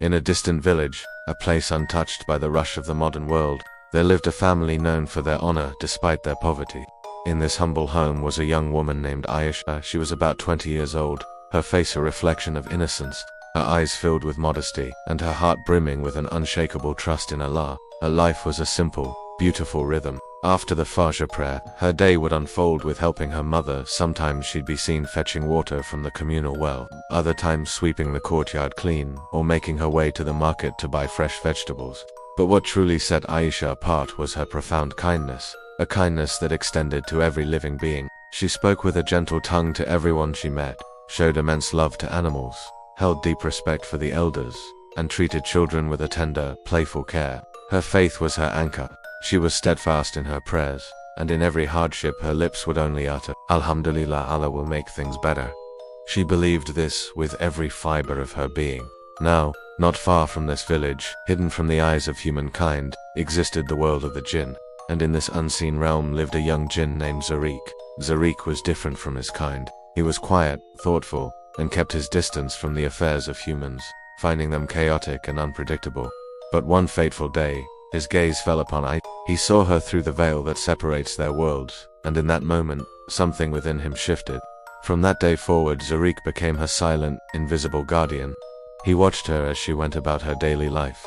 In a distant village, a place untouched by the rush of the modern world, there lived a family known for their honor despite their poverty. In this humble home was a young woman named Ayesha. She was about 20 years old, her face a reflection of innocence, her eyes filled with modesty, and her heart brimming with an unshakable trust in Allah. Her life was a simple, beautiful rhythm. After the Fajr prayer, her day would unfold with helping her mother. Sometimes she'd be seen fetching water from the communal well, other times sweeping the courtyard clean, or making her way to the market to buy fresh vegetables. But what truly set Ayesha apart was her profound kindness, a kindness that extended to every living being. She spoke with a gentle tongue to everyone she met, showed immense love to animals, held deep respect for the elders, and treated children with a tender, playful care. Her faith was her anchor. She was steadfast in her prayers, and in every hardship her lips would only utter, Alhamdulillah, Allah will make things better. She believed this with every fiber of her being. Now, not far from this village, hidden from the eyes of humankind, existed the world of the Jinn, and in this unseen realm lived a young Jinn named Zariq. Zariq was different from his kind. He was quiet, thoughtful, and kept his distance from the affairs of humans, finding them chaotic and unpredictable. But one fateful day, his gaze fell upon Ayesha. He saw her through the veil that separates their worlds, and in that moment, something within him shifted. From that day forward, Zariq became her silent, invisible guardian. He watched her as she went about her daily life.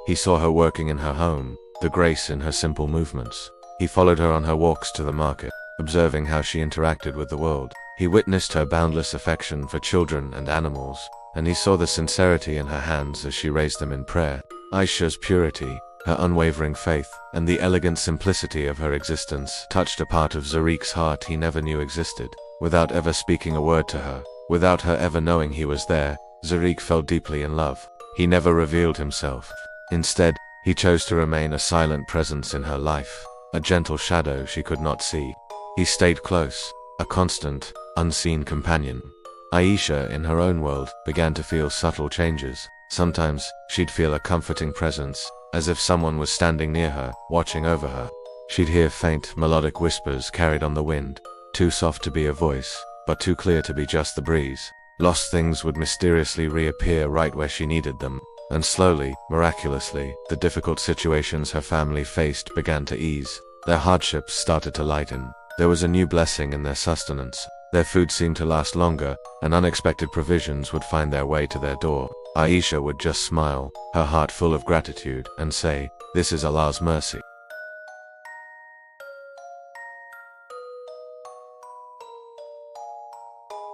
He saw her working in her home, the grace in her simple movements. He followed her on her walks to the market, observing how she interacted with the world. He witnessed her boundless affection for children and animals, and he saw the sincerity in her hands as she raised them in prayer. Ayesha's purity, her unwavering faith, and the elegant simplicity of her existence touched a part of Zariq's heart he never knew existed. Without ever speaking a word to her, without her ever knowing he was there, Zariq fell deeply in love. He never revealed himself. Instead, he chose to remain a silent presence in her life, a gentle shadow she could not see. He stayed close, a constant, unseen companion. Ayesha, in her own world, began to feel subtle changes. Sometimes, she'd feel a comforting presence, as if someone was standing near her, watching over her. She'd hear faint, melodic whispers carried on the wind, too soft to be a voice, but too clear to be just the breeze. Lost things would mysteriously reappear right where she needed them, and slowly, miraculously, the difficult situations her family faced began to ease. Their hardships started to lighten. There was a new blessing in their sustenance. Their food seemed to last longer, and unexpected provisions would find their way to their door. Ayesha would just smile, her heart full of gratitude, and say, "This is Allah's mercy."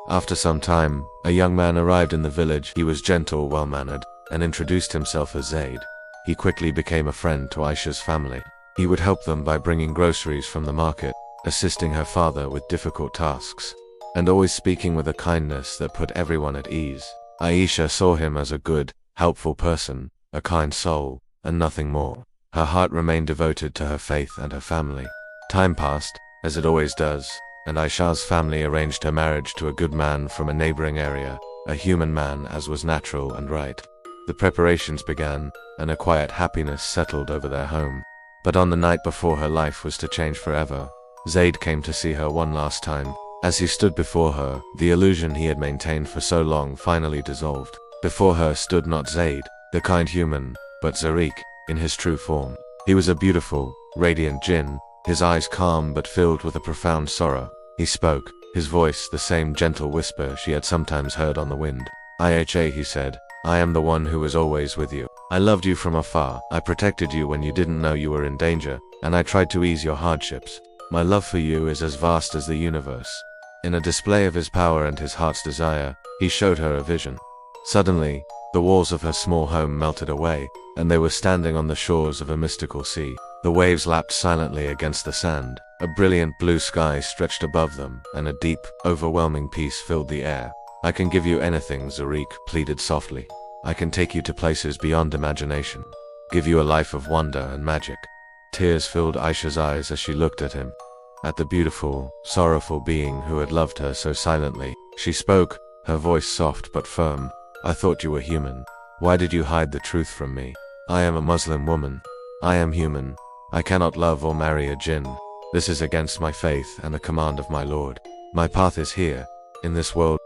After some time, a young man arrived in the village. He was gentle, well-mannered, and introduced himself as Zaid. He quickly became a friend to Ayesha's family. He would help them by bringing groceries from the market, assisting her father with difficult tasks, and always speaking with a kindness that put everyone at ease. Ayesha saw him as a good, helpful person, a kind soul, and nothing more. Her heart remained devoted to her faith and her family. Time passed, as it always does, and Ayesha's family arranged her marriage to a good man from a neighboring area, a human man as was natural and right. The preparations began, and a quiet happiness settled over their home. But on the night before her life was to change forever, Zaid came to see her one last time. As he stood before her, the illusion he had maintained for so long finally dissolved. Before her stood not Zaid, the kind human, but Zariq, in his true form. He was a beautiful, radiant Jinn, his eyes calm but filled with a profound sorrow. He spoke, his voice the same gentle whisper she had sometimes heard on the wind. "Ayesha," he said, "I am the one who was always with you. I loved you from afar. I protected you when you didn't know you were in danger, and I tried to ease your hardships. My love for you is as vast as the universe." In a display of his power and his heart's desire, he showed her a vision. Suddenly, the walls of her small home melted away, and they were standing on the shores of a mystical sea. The waves lapped silently against the sand. A brilliant blue sky stretched above them, and a deep, overwhelming peace filled the air. "I can give you anything," Zariq pleaded softly. "I can take you to places beyond imagination, give you a life of wonder and magic." Tears filled Ayesha's eyes as she looked at him, at the beautiful, sorrowful being who had loved her so silently. She spoke, her voice soft but firm. "I thought you were human. Why did you hide the truth from me? I am a Muslim woman. I am human. I cannot love or marry a Jinn. This is against my faith and the command of my Lord. My path is here, in this world."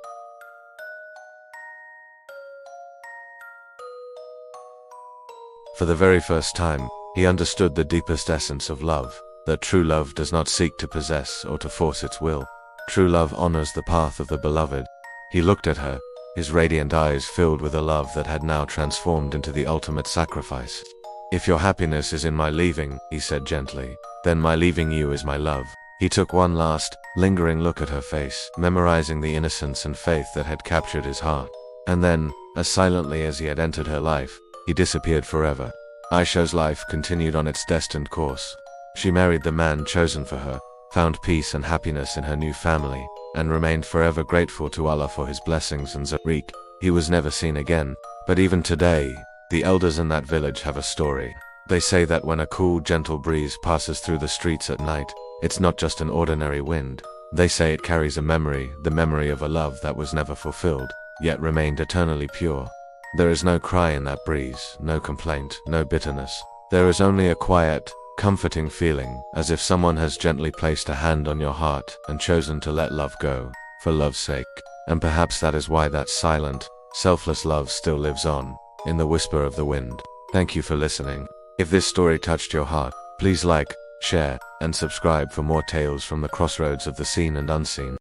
For the very first time, he understood the deepest essence of love, that true love does not seek to possess or to force its will. True love honors the path of the beloved. He looked at her, his radiant eyes filled with a love that had now transformed into the ultimate sacrifice. "If your happiness is in my leaving," he said gently, "then my leaving you is my love." He took one last, lingering look at her face, memorizing the innocence and faith that had captured his heart. And then, as silently as he had entered her life, he disappeared forever. Ayesha's life continued on its destined course. She married the man chosen for her, found peace and happiness in her new family, and remained forever grateful to Allah for his blessings and Zariq. He was never seen again, but even today, the elders in that village have a story. They say that when a cool, gentle breeze passes through the streets at night, it's not just an ordinary wind. They say it carries a memory, the memory of a love that was never fulfilled, yet remained eternally pure. There is no cry in that breeze, no complaint, no bitterness. There is only a quiet, comforting feeling, as if someone has gently placed a hand on your heart and chosen to let love go, for love's sake. And perhaps that is why that silent, selfless love still lives on, in the whisper of the wind. Thank you for listening. If this story touched your heart, please like, share, and subscribe for more tales from the crossroads of the seen and unseen.